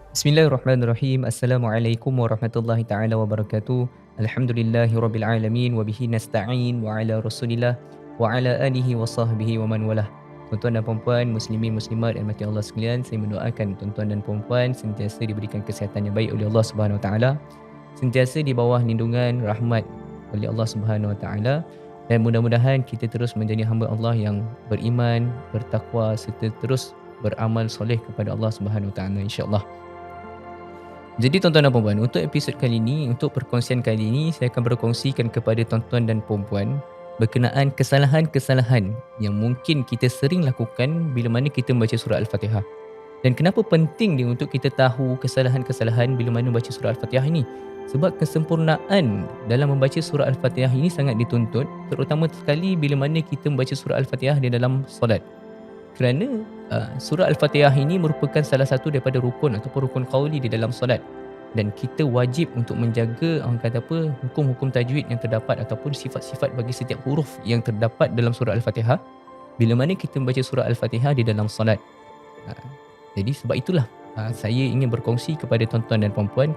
Bismillahirrahmanirrahim. Assalamualaikum warahmatullahi taala wabarakatuh. Alhamdulillahirabbil alamin wa bihi nasta'in wa ala Rasulillah wa ala alihi wa sahbihi wa man walah. Tuan-tuan dan puan-puan, muslimin muslimat dan mati Allah sekalian, saya mendoakan tuan-tuan dan puan-puan sentiasa diberikan kesihatan yang baik oleh Allah Subhanahu wa taala, sentiasa di bawah lindungan rahmat oleh Allah Subhanahu wa taala, dan mudah-mudahan kita terus menjadi hamba Allah yang beriman, bertakwa serta terus beramal soleh kepada Allah Subhanahu wa taala insya-Allah. Jadi tuan-tuan dan puan-puan, untuk episod kali ini, untuk perkongsian kali ini, saya akan berkongsikan kepada tuan-tuan dan puan-puan berkenaan kesalahan-kesalahan yang mungkin kita sering lakukan bila mana kita membaca surah Al-Fatihah. Dan kenapa penting dia untuk kita tahu kesalahan-kesalahan bila mana membaca surah Al-Fatihah ini? Sebab kesempurnaan dalam membaca surah Al-Fatihah ini sangat dituntut, terutama sekali bila mana kita membaca surah Al-Fatihah di dalam solat. Kerana surah Al-Fatihah ini merupakan salah satu daripada rukun ataupun rukun qauli di dalam solat, dan kita wajib untuk menjaga orang kata apa, hukum-hukum tajwid yang terdapat ataupun sifat-sifat bagi setiap huruf yang terdapat dalam surah Al-Fatihah bila mana kita membaca surah Al-Fatihah di dalam solat. Jadi sebab itulah saya ingin berkongsi kepada tuan-tuan dan puan-puan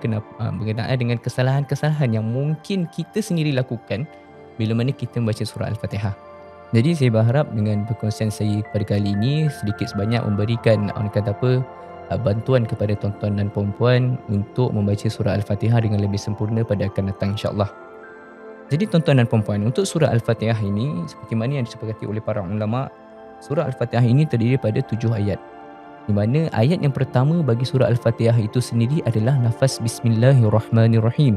berkenaan dengan kesalahan-kesalahan yang mungkin kita sendiri lakukan bila mana kita membaca surah Al-Fatihah. Jadi saya berharap dengan perkongsian saya pada kali ini sedikit sebanyak memberikan orang kata apa, bantuan kepada tuan-tuan dan puan-puan untuk membaca surah Al-Fatihah dengan lebih sempurna pada akan datang insya-Allah. Jadi tuan-tuan dan puan-puan, untuk surah Al-Fatihah ini seperti mana yang disepakati oleh para ulama, surah Al-Fatihah ini terdiri pada 7 ayat. Di mana ayat yang pertama bagi surah Al-Fatihah itu sendiri adalah lafaz Bismillahirrahmanirrahim.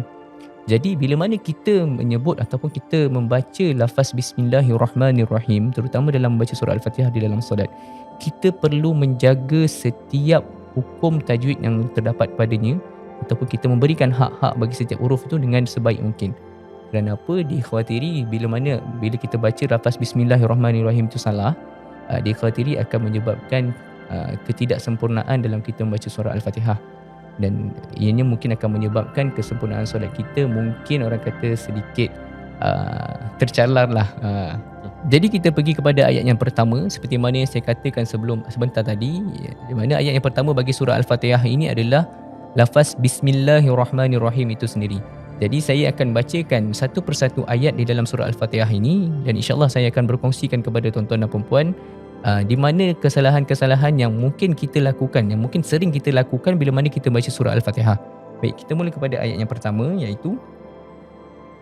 Jadi bila mana kita menyebut ataupun kita membaca lafaz Bismillahirrahmanirrahim, terutama dalam membaca surah Al-Fatihah di dalam solat, kita perlu menjaga setiap hukum tajwid yang terdapat padanya, ataupun kita memberikan hak-hak bagi setiap huruf itu dengan sebaik mungkin. Kerana apa? Dikhawatiri bila kita baca lafaz Bismillahirrahmanirrahim itu salah, dikhawatiri akan menyebabkan ketidaksempurnaan dalam kita membaca surah Al-Fatihah, dan ianya mungkin akan menyebabkan kesempurnaan solat kita mungkin orang kata sedikit tercalar lah. Jadi kita pergi kepada ayat yang pertama seperti mana yang saya katakan sebentar tadi, di mana ayat yang pertama bagi surah Al-Fatihah ini adalah lafaz Bismillahirrahmanirrahim itu sendiri. Jadi saya akan bacakan satu persatu ayat di dalam surah Al-Fatihah ini, dan insya-Allah saya akan berkongsikan kepada tuan-tuan dan puan-puan di mana kesalahan-kesalahan yang mungkin kita lakukan, yang mungkin sering kita lakukan bila mana kita baca surah Al-Fatihah. Baik, kita mula kepada ayat yang pertama, iaitu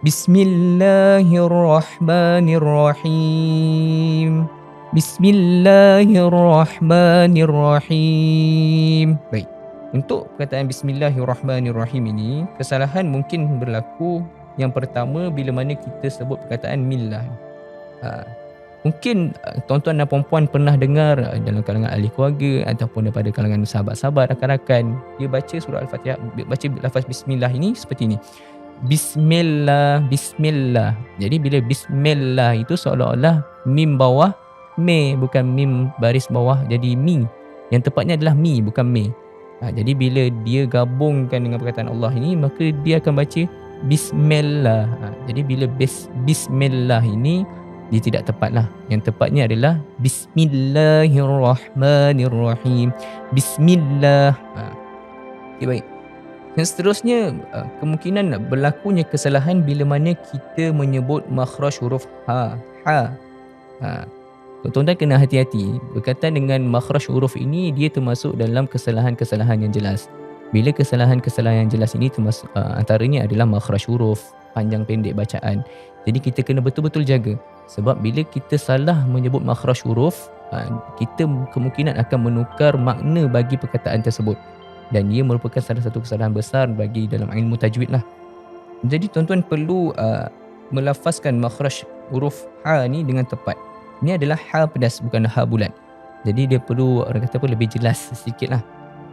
Bismillahirrahmanirrahim. Bismillahirrahmanirrahim. Baik, untuk perkataan Bismillahirrahmanirrahim ini, kesalahan mungkin berlaku yang pertama bila mana kita sebut perkataan millah. Mungkin tuan-tuan dan puan-puan pernah dengar dalam kalangan ahli keluarga ataupun daripada kalangan sahabat-sahabat, rakan-rakan, dia baca surah Al-Fatihah, baca lafaz bismillah ini seperti ini. Bismillah, bismillah. Jadi bila bismillah itu seolah-olah mim bawah me, bukan mim baris bawah jadi mi. Yang tepatnya adalah mi, bukan me. Jadi bila dia gabungkan dengan perkataan Allah ini, maka dia akan baca bismillah. Jadi bila bismillah ini dia tidak tepatlah. Yang tepatnya adalah Bismillahirrahmanirrahim. Bismillah. Okay, baik. Yang seterusnya, kemungkinan berlakunya kesalahan bila mana kita menyebut makhraj huruf ha. Tuan-tuan kena hati-hati. Berkaitan dengan makhraj huruf ini, dia termasuk dalam kesalahan-kesalahan yang jelas. Bila kesalahan-kesalahan yang jelas ini termasuk antaranya adalah makhraj huruf, panjang pendek bacaan. Jadi kita kena betul-betul jaga. Sebab bila kita salah menyebut makhraj huruf, kita kemungkinan akan menukar makna bagi perkataan tersebut. Dan ia merupakan salah satu kesalahan besar bagi dalam ilmu tajwid lah. Jadi tuan-tuan perlu melafazkan makhraj huruf ha ni dengan tepat. Ini adalah ha pedas, bukan ha bulat. Jadi dia perlu orang kata apa, lebih jelas sedikit lah.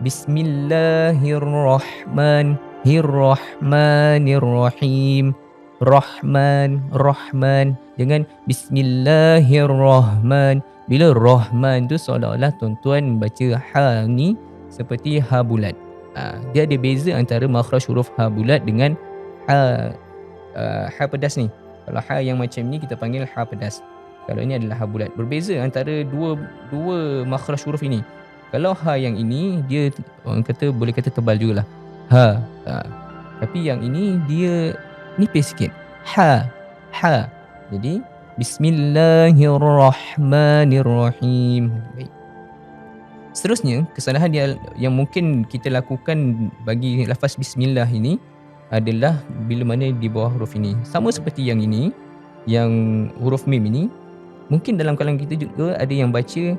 Bismillahirrahmanirrahim. Rahman. Jangan Bismillahirrahman. Bila Rahman tu seolah-olah tuan-tuan baca ha ni seperti ha bulat. Dia ada beza antara makhraj huruf ha bulat dengan ha pedas ni. Kalau ha yang macam ni kita panggil ha pedas. Kalau ini adalah ha bulat. Berbeza antara dua makhraj huruf ini. Kalau ha yang ini dia orang kata boleh kata tebal jugalah. Ha. Tapi yang ini dia nipis sikit. Ha. Jadi Bismillahirrahmanirrahim. Baik. Seterusnya, kesalahan yang mungkin kita lakukan bagi lafaz bismillah ini adalah bila mana di bawah huruf ini. Sama seperti yang ini, yang huruf mim ini, mungkin dalam kalangan kita juga ada yang baca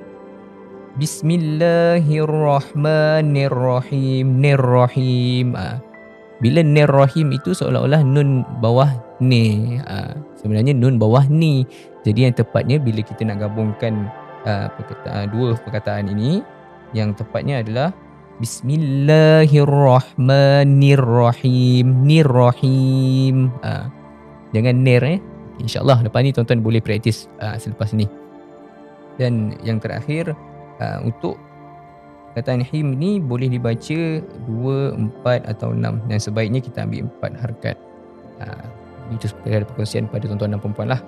Bismillahirrahmanirrahim. Nirrahim. Bila nirrahim itu seolah-olah nun bawah ni. Sebenarnya nun bawah ni. Jadi yang tepatnya bila kita nak gabungkan dua perkataan ini, yang tepatnya adalah Bismillahirrahmanirrahim. Nirrahim. Jangan nir. InsyaAllah lepas ni tuan-tuan boleh praktis selepas ni. Dan yang terakhir, untuk perkataan him ni boleh dibaca 2, 4 atau 6 dan sebaiknya kita ambil 4 harakat. Itu seperti perkongsian pada tuan-tuan dan puan-puan lah.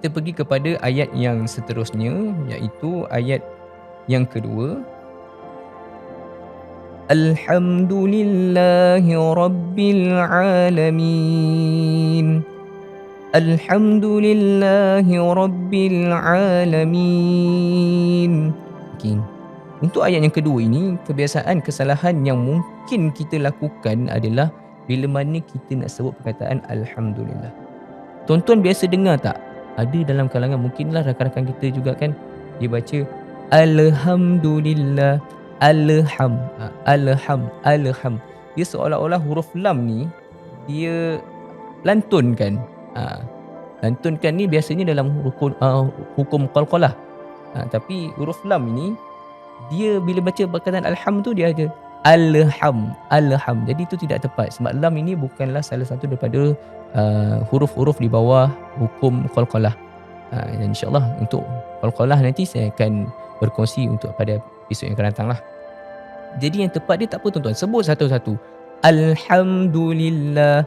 Kita pergi kepada ayat yang seterusnya, iaitu ayat yang kedua. Alhamdulillahi Rabbil Alamin. Alhamdulillahi Rabbil Alamin. Okay. Untuk ayat yang kedua ini, kebiasaan kesalahan yang mungkin kita lakukan adalah bila mana kita nak sebut perkataan Alhamdulillah. Tuan-tuan biasa dengar tak? Ada dalam kalangan, mungkinlah rakan-rakan kita juga kan, dia baca Alhamdulillah. Alham. Dia seolah-olah huruf lam ni dia lantunkan. Lantunkan ni biasanya dalam hukum qalqalah. Tapi huruf lam ini dia bila baca perkataan alham tu dia ada alham. Jadi itu tidak tepat sebab lam ini bukanlah salah satu daripada huruf-huruf di bawah hukum qalqalah. Dan insya-Allah untuk qalqalah nanti saya akan berkongsi untuk pada episod yang akan datang lah. Jadi yang tepat dia tak apa tuan-tuan, sebut satu-satu. Alhamdulillah.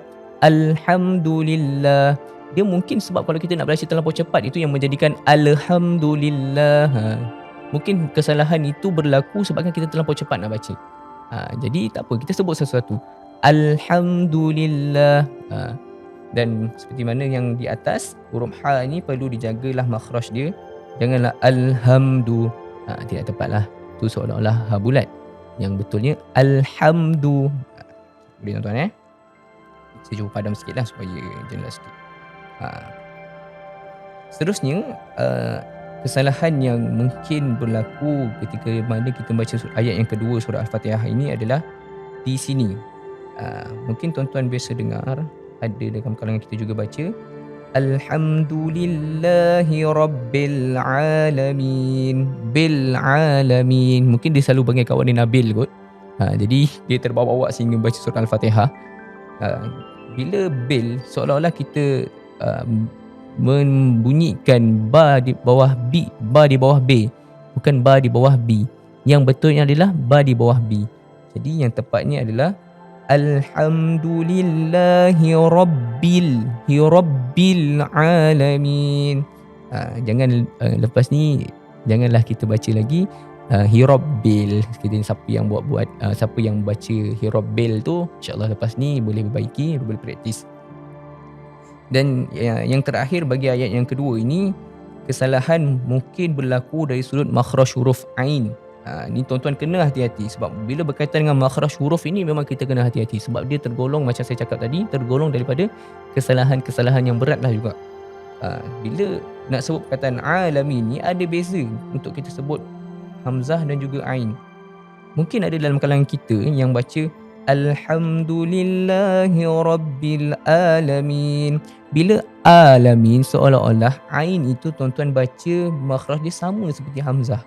Dia mungkin sebab kalau kita nak baca terlampau cepat, itu yang menjadikan Alhamdulillah. Mungkin kesalahan itu berlaku sebabkan kita terlampau cepat nak baca. Jadi tak apa, kita sebut satu-satu. Alhamdulillah. Dan seperti mana yang di atas, huruf ha ni perlu dijagalah makhraj dia. Janganlah alhamdu. Tidak tepatlah. Itu seolah-olah ha bulat. Yang betulnya alhamdu. Boleh tuan-tuan Saya cuba padam sikit lah supaya jelas sikit. Seterusnya, kesalahan yang mungkin berlaku ketika mana kita baca ayat yang kedua surah Al-Fatihah ini adalah di sini. Mungkin tuan-tuan biasa dengar, ada dalam kalangan kita juga baca Alhamdulillahi Rabbil Alamin. Bil Alamin. Mungkin dia selalu panggil kawan dia Nabil kot. Jadi dia terbawa-bawa sehingga baca surah Al-Fatihah. Bila bil, seolah-olah kita membunyikan ba di bawah b, ba di bawah b, bukan ba di bawah b. Yang betulnya adalah ba di bawah b. Jadi yang tepatnya adalah Alhamdulillahi Rabbil Alamin. Jangan lepas ni janganlah kita baca lagi Hirabbil. Kita siapa yang buat siapa yang baca Hirabbil tu, insya-Allah lepas ni boleh perbaiki, boleh praktis. Dan yang terakhir bagi ayat yang kedua ini, kesalahan mungkin berlaku dari sudut makhraj huruf ain. Ni tuan-tuan kena hati-hati sebab bila berkaitan dengan makhraj huruf ini memang kita kena hati-hati sebab dia tergolong, macam saya cakap tadi, tergolong daripada kesalahan-kesalahan yang berat lah juga. Bila nak sebut perkataan alamin ni ada beza untuk kita sebut hamzah dan juga ain. Mungkin ada dalam kalangan kita yang baca Alhamdulillahi Rabbil Alamin. Bila alamin seolah-olah ain itu tuan-tuan baca makhraj dia sama seperti hamzah.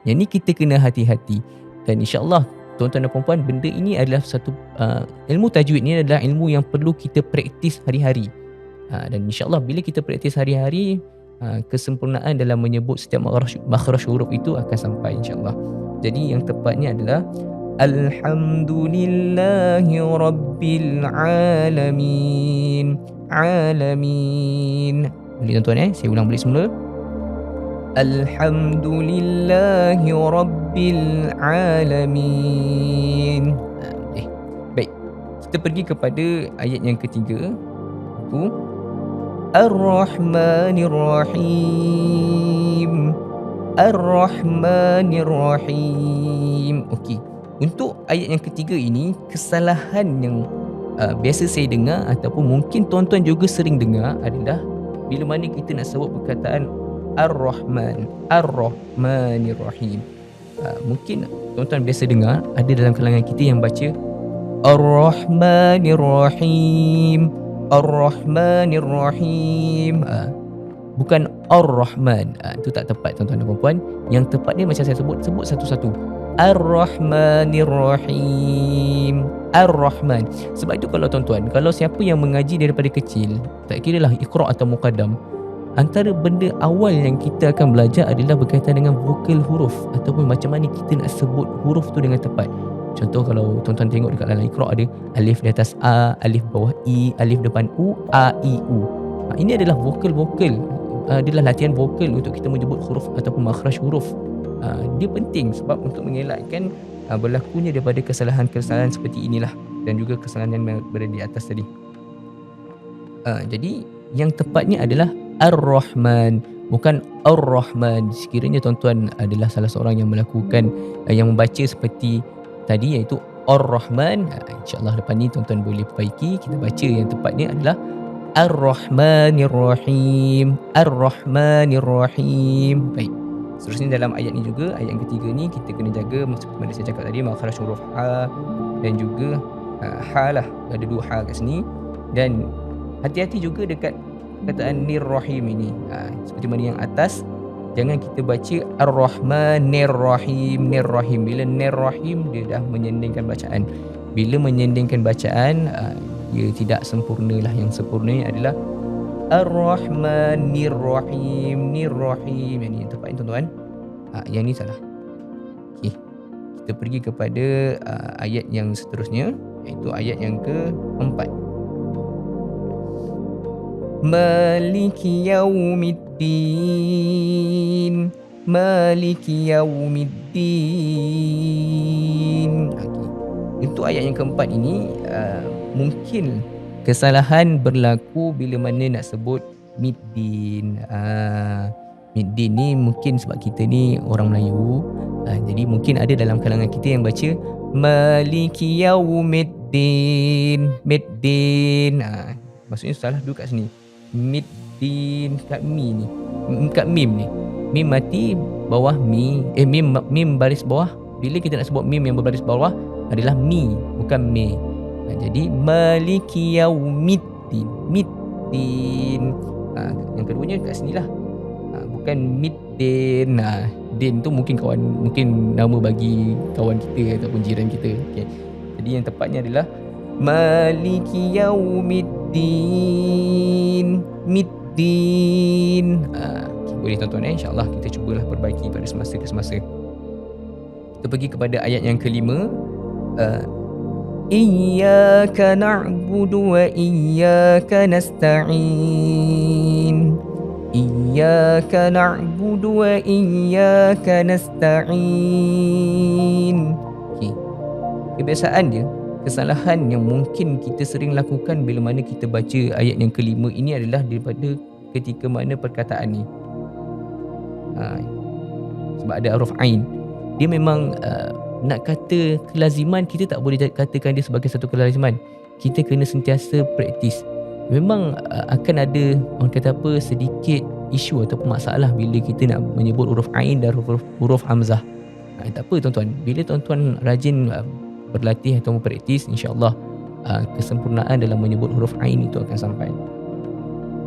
Yang ni kita kena hati-hati. Dan insya-Allah tuan-tuan dan puan-puan, benda ini adalah satu ilmu tajwid ni adalah ilmu yang perlu kita praktis hari-hari. Dan insya-Allah bila kita praktis hari-hari, kesempurnaan dalam menyebut setiap makhraj huruf itu akan sampai insya-Allah. Jadi yang tepatnya adalah Alhamdulillahi Rabbil Alamin. Alamin. Boleh tuan-tuan saya ulang balik semula. Alhamdulillahi Rabbil Alamin. Okay. Baik. Kita pergi kepada ayat yang ketiga. Itu Ar-Rahmanir Rahim. Ar-Rahmanir Rahim. Okey. Untuk ayat yang ketiga ini, kesalahan yang biasa saya dengar ataupun mungkin tuan-tuan juga sering dengar adalah bila mana kita nak sebut perkataan Ar-Rahman, Ar-Rahmanir Rahim. Mungkin tuan-tuan biasa dengar ada dalam kalangan kita yang baca Ar-Rahmanir Rahim, Ar-Rahmanir Rahim. Bukan Ar-Rahman. Itu tak tepat tuan-tuan dan puan-puan. Yang tepat dia macam saya sebut satu-satu. Ar-Rahmanir Rahim. Ar-Rahman. Sebab itu kalau tuan-tuan, kalau siapa yang mengaji daripada kecil, tak kira lah Iqra' atau Muqaddam, antara benda awal yang kita akan belajar adalah berkaitan dengan vokal huruf ataupun macam mana kita nak sebut huruf tu dengan tepat. Contoh kalau tuan-tuan tengok dekat dalam Iqra' ada alif di atas A, alif bawah I, alif depan U, A, I, U. Ini adalah vokal-vokal. Adalah latihan vokal untuk kita menyebut huruf ataupun makhraj huruf. Dia penting sebab untuk mengelakkan berlakunya daripada kesalahan-kesalahan seperti inilah dan juga kesalahan yang berada di atas tadi. Jadi yang tepatnya adalah Ar-Rahman, bukan Ar-Rahman. Sekiranya tuan-tuan adalah salah seorang yang melakukan yang membaca seperti tadi iaitu Ar-Rahman, insya-Allah lepas ni tuan-tuan boleh perbaiki. Kita baca yang tepatnya adalah Ar-Rahmanir Rahim. Ar-Rahmanir Rahim. Baik. Seterusnya dalam ayat ni juga, ayat yang ketiga ni kita kena jaga seperti mana saya cakap tadi, makhraj huruf ha dan juga ha lah. Ada dua ha kat sini dan hati-hati juga dekat perkataan Nir-Rahim ini. Seperti mana yang atas, jangan kita baca Ar-Rahmanir Rahim, Nir-Rahim. Bila Nir-Rahim dia dah menyendingkan bacaan. Bila menyendingkan bacaan, ia tidak sempurna lah. Yang sempurna adalah Ar-Rahmanir Rahim, Nir-Rahim. Yang ni yang tepat tuan-tuan. Yang ni salah. Okey. Kita pergi kepada ayat yang seterusnya, iaitu ayat yang keempat. Maliki Yaumiddin, Maliki Yaumiddin. Okey. Untuk ayat yang keempat ini, mungkin kesalahan berlaku bila mana nak sebut Middin. Middin ni mungkin sebab kita ni orang Melayu, jadi mungkin ada dalam kalangan kita yang baca Maliki Yaumiddin, Middin. Maksudnya salah dulu kat sini. Middin kat mi ni, kat mim ni. Mim mati bawah mi, mim baris bawah. Bila kita nak sebut mim yang berbaris bawah adalah mi, bukan me. Jadi Maliki Yaumiddin, Middin. Yang keduanya kat sinilah. Bukan Middin. Din tu mungkin nama bagi kawan kita ataupun jiran kita. Okay. Jadi yang tepatnya adalah Maliki Yaumiddin, Middin. Boleh tuan-tuan, insya-Allah kita cubalah perbaiki pada semasa ke semasa. Kita pergi kepada ayat yang kelima. Iyyaka na'budu wa iyyaka nasta'in. Iyyaka na'budu wa iyyaka nasta'in. Okey. Kebiasaan dia, kesalahan yang mungkin kita sering lakukan bila mana kita baca ayat yang kelima ini adalah daripada ketika mana perkataan ni. Sebab ada huruf ain. Dia memang nak kata kelaziman, kita tak boleh katakan dia sebagai satu kelaziman. Kita kena sentiasa praktis. Memang akan ada orang kata apa, sedikit isu ataupun masalah bila kita nak menyebut huruf ain dan huruf hamzah. Tak apa tuan-tuan, bila tuan-tuan rajin berlatih atau mempraktis, insya-Allah kesempurnaan dalam menyebut huruf ain itu akan sampai.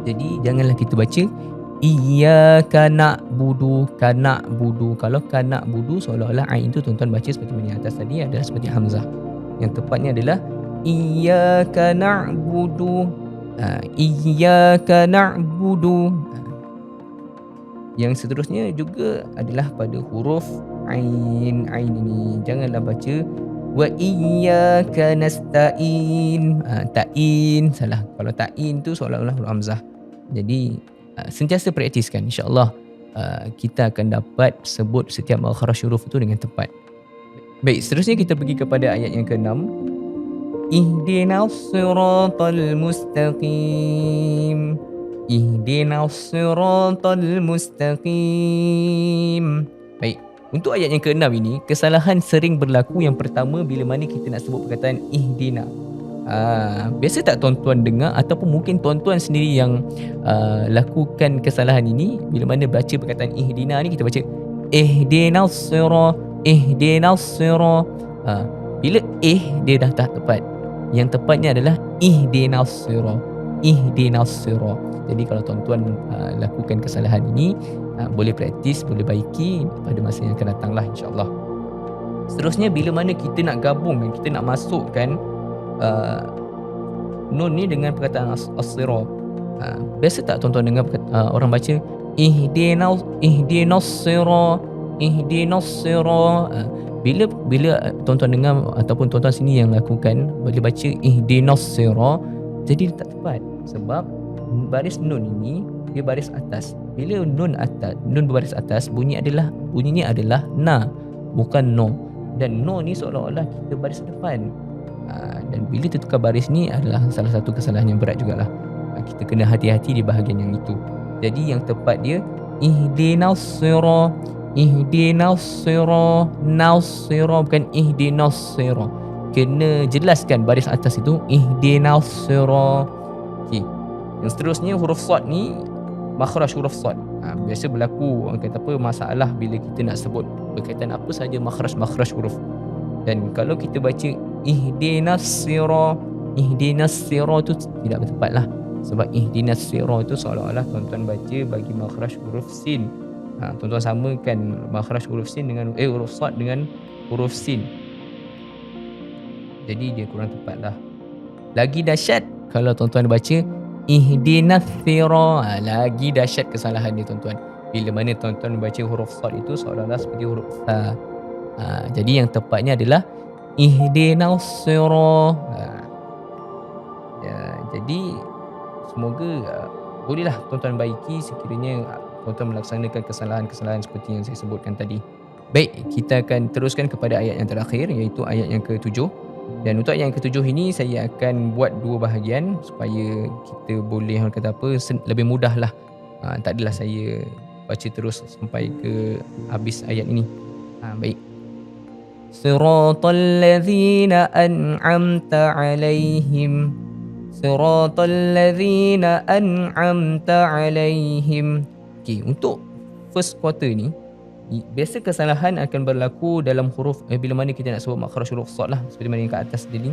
Jadi janganlah kita baca Iyyaka na'budu, kana'budu. Kalau kana'budu seolah-olah ain itu tuan-tuan baca seperti mana yang atas tadi adalah seperti hamzah. Yang tepatnya adalah Iyyaka na'budu, Iyyaka na'budu. Yang seterusnya juga adalah pada huruf ain. Ain ini janganlah baca wa iyyaka nasta'in. Ta'in salah. Kalau ta'in tu seolah-olah huruf hamzah. Jadi sentiasa praktiskan, insya-Allah kita akan dapat sebut setiap makhraj huruf itu dengan tepat. Baik, seterusnya kita pergi kepada ayat yang ke-6. Ihdinas siratal mustaqim. Ihdinas siratal mustaqim. Baik, untuk ayat yang ke-6 ini, kesalahan sering berlaku. Yang pertama, bila mana kita nak sebut perkataan ihdina. Biasa tak tuan-tuan dengar ataupun mungkin tuan-tuan sendiri yang lakukan kesalahan ini, bila mana baca perkataan ihdina ni, kita baca ihdinas sira, ihdinas sira. Bila dia dah tak tepat. Yang tepatnya adalah ihdinas sira, ihdinas sira. Jadi kalau tuan-tuan lakukan kesalahan ini, boleh praktis, boleh baiki pada masa yang akan datang lah, insya-Allah. Seterusnya, bila mana kita nak gabungkan, kita nak masukkan nun ni dengan perkataan as-sira. Biasa tak tuan-tuan dengar orang baca ihdinas sira, ihdinas sira. Bila tuan-tuan dengar ataupun tuan-tuan sini yang lakukan, boleh baca ihdinas sira, jadi tak tepat. Sebab baris nun ini dia baris atas. Bila nun berbaris atas, bunyinya adalah na, bukan no. Dan no ni seolah-olah kita baris depan. Dan bila tertukar baris ni adalah salah satu kesalahan yang berat jugalah. Kita kena hati-hati di bahagian yang itu. Jadi yang tepat dia ihdinas sira, ihdinas sira, nasira, bukan ihdinas sira. Kena jelaskan baris atas itu ihdinas sira. Okey. Yang seterusnya, huruf sad ni, makhraj huruf sad. Biasa berlaku orang kata apa, masalah bila kita nak sebut berkaitan apa saja makhraj huruf. Dan kalau kita baca ihdinas sira, ihdinas sira tu tidak tepat lah. Sebab ihdinas sira tu seolah-olah tuan-tuan baca bagi makhraj huruf sin. Tuan-tuan samakan makhraj huruf sin dengan huruf sad dengan huruf sin. Jadi dia kurang tepat lah. Lagi dahsyat kalau tuan-tuan baca ihdinas sira, lagi dahsyat kesalahan dia tuan-tuan. Bila mana tuan-tuan baca huruf sad itu seolah-olah seperti huruf sa. Jadi yang tepatnya adalah ihdinas sira. Jadi semoga bolehlah tuan-tuan baiki sekiranya tuan-tuan melaksanakan kesalahan-kesalahan seperti yang saya sebutkan tadi. Baik, kita akan teruskan kepada ayat yang terakhir, iaitu ayat yang ke-7. Dan untuk ayat yang ke-7 ini saya akan buat dua bahagian supaya kita boleh, orang kata apa, lebih mudah lah. Tak adalah saya baca terus sampai ke habis ayat ini. Baik. Siratal ladzina an'amta 'alaihim, siratal ladzina an'amta 'alaihim. Okey, untuk first quarter ni biasa kesalahan akan berlaku dalam huruf bila mana kita nak sebut makhraj huruf sad lah, seperti mana yang kat atas tadi.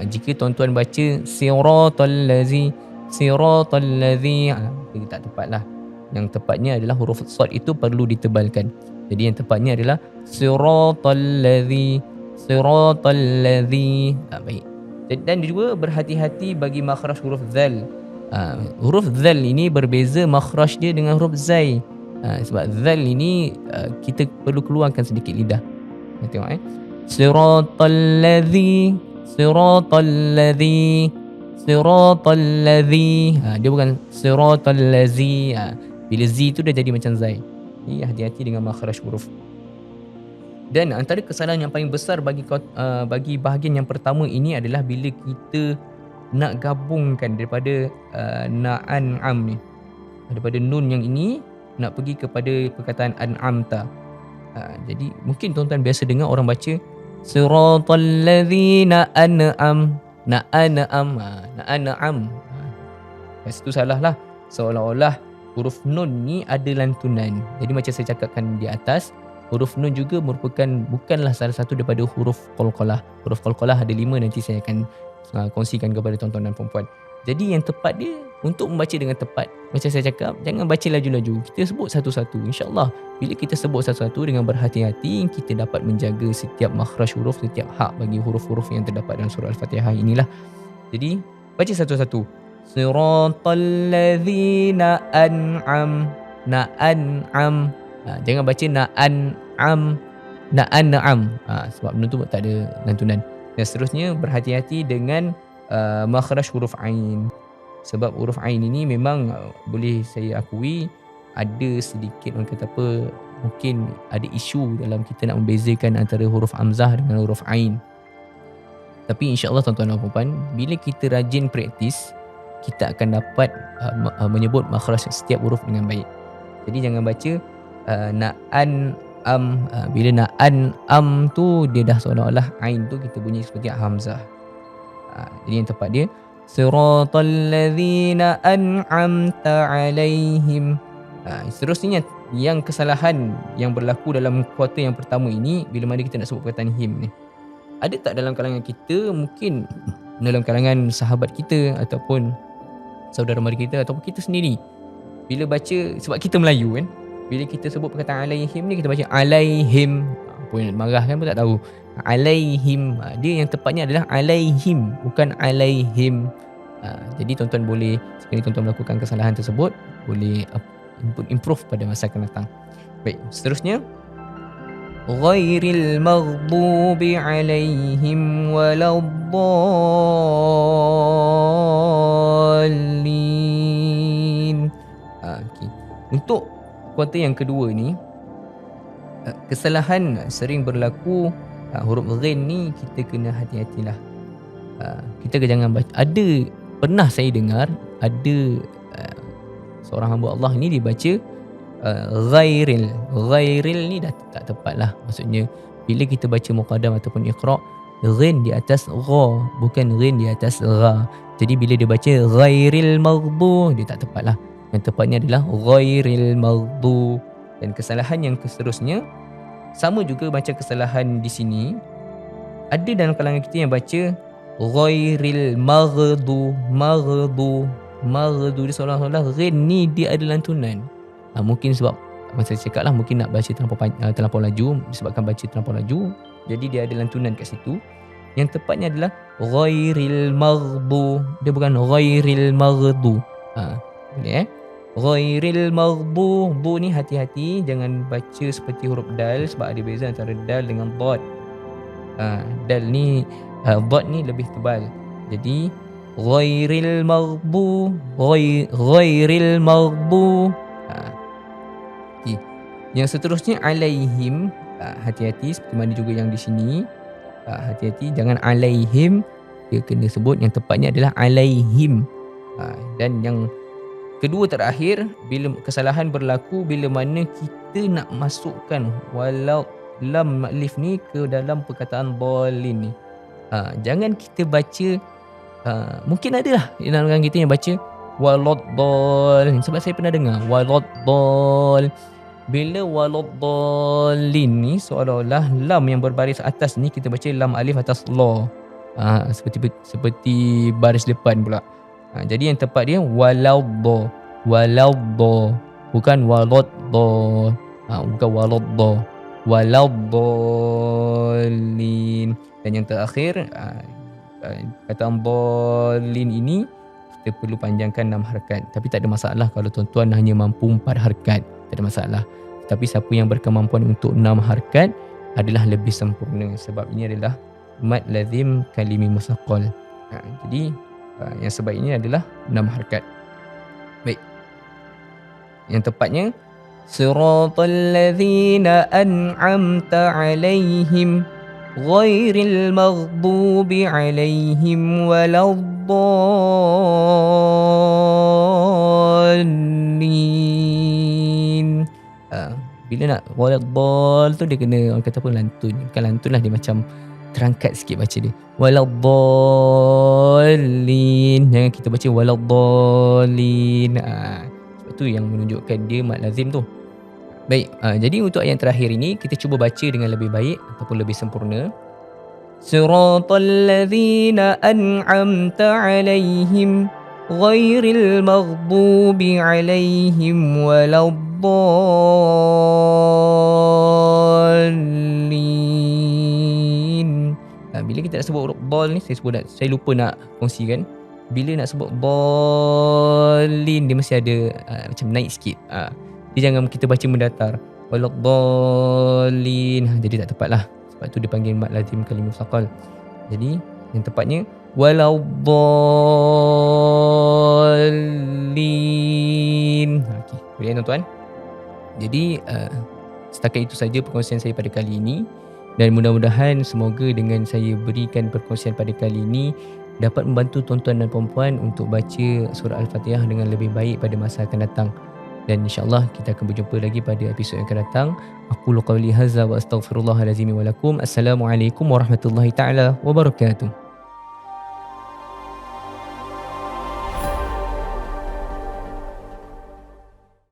Jika tuan-tuan baca siratal ladzi, siratal ladzi, itu tak tepat lah. Yang tepatnya adalah huruf sad itu perlu ditebalkan. Jadi yang tepatnya adalah siratal ladzi, siratal ladzi. Baik. Dan juga berhati-hati bagi makhraj huruf zal. Huruf zal ini berbeza makhraj dia dengan huruf zai. Sebab zal ini kita perlu keluarkan sedikit lidah. Tengok siratal ladzi, siratal ladzi, siratal ladzi. Dia bukan siratal ladzi. Bila zi tu dia jadi macam zai. Jadi hati-hati dengan makhraj huruf. Dan antara kesalahan yang paling besar bagi bahagian yang pertama ini adalah bila kita nak gabungkan daripada na'an'am ni, daripada nun yang ini nak pergi kepada perkataan an'amta. Jadi mungkin tuan-tuan biasa dengar orang baca siratal ladzina an'am, na'an'am, na'an'am. Itu salah lah. Seolah-olah huruf nun ni ada lantunan. Jadi macam saya cakapkan di atas, huruf nun juga bukanlah salah satu daripada huruf qalqalah. Huruf qalqalah ada 5, nanti saya akan kongsikan kepada tuan-tuan dan puan-puan. Jadi yang tepat dia, untuk membaca dengan tepat, macam saya cakap, jangan baca laju-laju. Kita sebut satu-satu. InsyaAllah bila kita sebut satu-satu dengan berhati-hati, kita dapat menjaga setiap makhraj huruf, setiap hak bagi huruf-huruf yang terdapat dalam surah Al-Fatihah inilah. Jadi baca satu-satu. Siratal ladzina an'am, na'an'am. Jangan baca na'an'am, na'an'am. Sebab nun tu tak ada lantunan. Dan seterusnya berhati-hati dengan makhraj huruf ain. Sebab huruf ain ini memang boleh saya akui ada sedikit orang kata apa, mungkin ada isu dalam kita nak membezakan antara huruf hamzah dengan huruf ain. Tapi insya-Allah tuan-tuan dan puan, bila kita rajin praktis, kita akan dapat menyebut makhraj setiap huruf dengan baik. Jadi jangan baca na'an bila na'an tu dia dah seolah-olah ain tu kita bunyi seperti hamzah. Jadi yang tepat dia siratal ladzina an'amta alaihim. Seterusnya yang kesalahan yang berlaku dalam kuarter yang pertama ini bila mana kita nak sebut perkataan him ni. Ada tak dalam kalangan kita, mungkin dalam kalangan sahabat kita ataupun saudara mara kita ataupun kita sendiri, bila baca, sebab kita Melayu kan, bila kita sebut perkataan alaihim ni kita baca alaihim, apa yang nak marah kan pun tak tahu. Alaihim, dia yang tepatnya adalah alaihim, bukan alaihim. Jadi tuan-tuan boleh, sekali tuan-tuan melakukan kesalahan tersebut, boleh improve pada masa akan datang. Baik, seterusnya ghairil maghdubi alaihim waladdallin. Okay. Untuk kuarter yang kedua ni, kesalahan sering berlaku. Huruf ghain ni kita kena hati-hatilah. Kita jangan baca. Pernah saya dengar ada seorang hamba Allah ni dia baca ghairil. Ghairil ni dah tak tepat lah. Maksudnya bila kita baca muqaddam ataupun iqra', ghain di atas gha, bukan ghain di atas ra. Jadi bila dia baca ghairil maghdu, dia tak tepat lah. Yang tepatnya adalah ghairil maghdu. Dan kesalahan yang seterusnya sama juga macam kesalahan di sini. Ada dalam kalangan kita yang baca ghairil maghdu. Maghdu dia seolah-olah ghain ni dia ada lantunan. Mungkin sebab macam saya cakap lah, mungkin nak baca terlampau laju, disebabkan baca terlampau laju, jadi dia ada lantunan kat situ. Yang tepatnya adalah ghairil maghdu. Dia bukan ghairil maghdu. Boleh ghairil maghdu. Bu ni hati-hati, jangan baca seperti huruf dal, sebab ada beza antara dal dengan dad. Dal ni, dad ni lebih tebal. Jadi ghairil maghdu, ghairil maghdu. Okay. Yang seterusnya alaihim. Hati-hati seperti mana juga yang di sini. Hati-hati, jangan alaihim, dia kena sebut yang tepatnya adalah alaihim. Dan yang kedua terakhir, bila kesalahan berlaku bila mana kita nak masukkan walau lam alif ni ke dalam perkataan dhalin ni. Jangan kita baca, mungkin adalah dalam orang kita yang baca waladdallin, sebab saya pernah dengar waladdall. Bila waladdallin ni seolah-olah lam yang berbaris atas ni kita baca lam alif atas la. Seperti baris depan pula. Jadi yang tepat dia waladda, bukan waladda. Bukan waladda, waladdallin. Dan yang terakhir, kataan dallin ini kita perlu panjangkan 6 harakat. Tapi tak ada masalah kalau tuan-tuan hanya mampu 4 harakat, tak ada masalah. Tapi siapa yang berkemampuan untuk 6 harakat adalah lebih sempurna, sebab ini adalah mad lazim kalimi musaqqal. Jadi yang sebaiknya adalah 6 harakat. Baik. Yang tepatnya siratal ladzina an'amta alaihim ghairil maghdubi alaihim waladdallin. Bila nak waladdall tu dia kena orang kata apa, lantun. Bukan lantun lah, dia macam terangkat sikit baca dia. Waladdallin. Jangan kita baca waladdallin. Sebab tu yang menunjukkan dia mad lazim tu. Baik, jadi untuk ayat terakhir ini kita cuba baca dengan lebih baik ataupun lebih sempurna. Siratal ladzina an'amta alaihim ghairil maghdubi alaihim waladdallin. Bila kita nak sebut huruf dal ni, saya lupa nak kongsikan. Bila nak sebut dallin, dia mesti ada macam naik sikit. Dia jangan kita baca mendatar waladdallin, jadi tak tepat lah. Sebab tu dia panggil mad lazim kalimah musaqqal. Jadi yang tepatnya waladdallin. Okey, boleh tuan-tuan? Jadi setakat itu saja perkongsian saya pada kali ini, dan mudah-mudahan semoga dengan saya berikan perkongsian pada kali ini dapat membantu tuan-tuan dan puan-puan untuk baca surah Al-Fatihah dengan lebih baik pada masa akan datang. Dan insya-Allah kita akan berjumpa lagi pada episod yang akan datang. Aqulu qawli hadza wa astaghfirullahal azim wa lakum. Assalamualaikum warahmatullahi taala wabarakatuh.